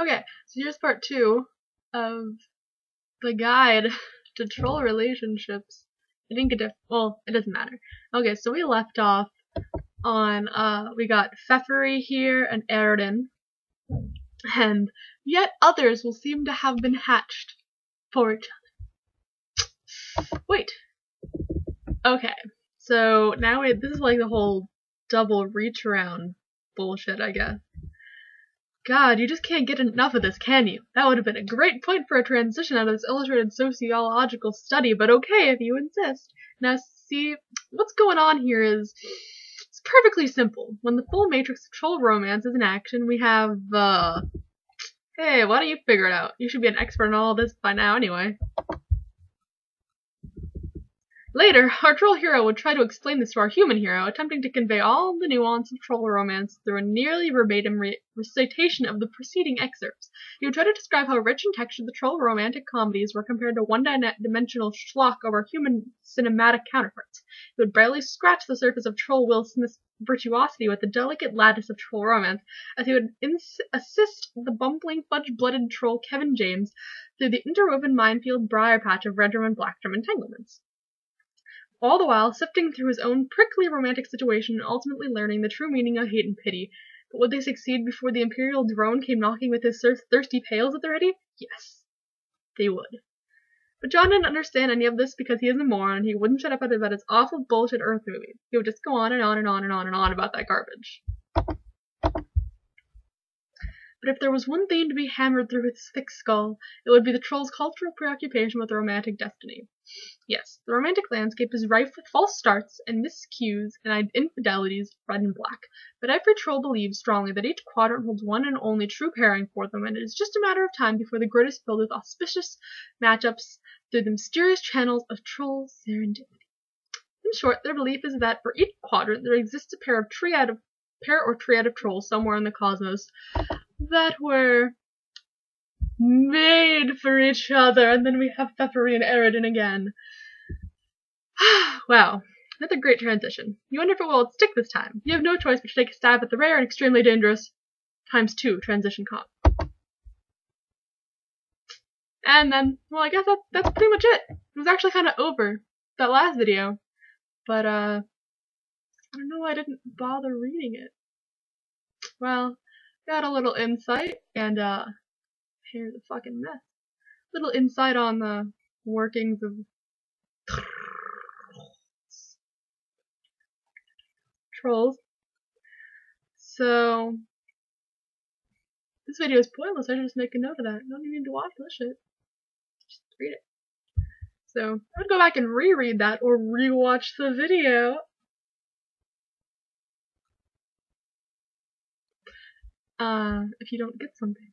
Okay, so here's part 2 of the guide to troll relationships. I didn't get to, well, it doesn't matter. Okay, so we left off on, we got Pfeffery here and Aroden, and yet others will seem to have been hatched for each other. Wait. Okay, so now this is like the whole double reach around bullshit, I guess. God, you just can't get enough of this, can you? That would have been a great point for a transition out of this illustrated sociological study, but okay if you insist. Now, see, what's going on here is, it's perfectly simple. When the full matrix of troll romance is in action, we have, hey, why don't you figure it out? You should be an expert in all this by now anyway. Later, our troll hero would try to explain this to our human hero, attempting to convey all the nuance of troll romance through a nearly verbatim recitation of the preceding excerpts. He would try to describe how rich in texture the troll romantic comedies were compared to one-dimensional schlock of our human cinematic counterparts. He would barely scratch the surface of troll Wilson's virtuosity with the delicate lattice of troll romance, as he would assist the bumbling, fudge-blooded troll Kevin James through the interwoven minefield briar patch of Redrum and Blackdrum entanglements. All the while sifting through his own prickly romantic situation and ultimately learning the true meaning of hate and pity. But would they succeed before the Imperial drone came knocking with his thirsty pails at the ready? Yes, they would. But John didn't understand any of this because he is a moron and he wouldn't shut up about his awful bullshit Earth movies. He would just go on and on and on and on and on about that garbage. But if there was one theme to be hammered through his thick skull, it would be the troll's cultural preoccupation with romantic destiny. Yes, the romantic landscape is rife with false starts and miscues and infidelities, red and black, but every troll believes strongly that each quadrant holds one and only true pairing for them, and it is just a matter of time before the grid is filled with auspicious matchups through the mysterious channels of troll serendipity. In short, their belief is that for each quadrant there exists a pair or triad of trolls somewhere in the cosmos that were made for each other, and then we have Pfeffery and Aroden again. Wow, another great transition. You wonder if it will stick this time. You have no choice but to take a stab at the rare and extremely dangerous ×2 transition comp. And then, well, I guess that's pretty much it. It was actually kind of over that last video, but I don't know why I didn't bother reading it. Well, got a little insight, and here's a fucking mess. Little insight on the workings of trolls. So this video is pointless. I should just make a note of that. I don't even need to watch this shit. Just read it. So I would go back and reread that or rewatch the video. If you don't get something.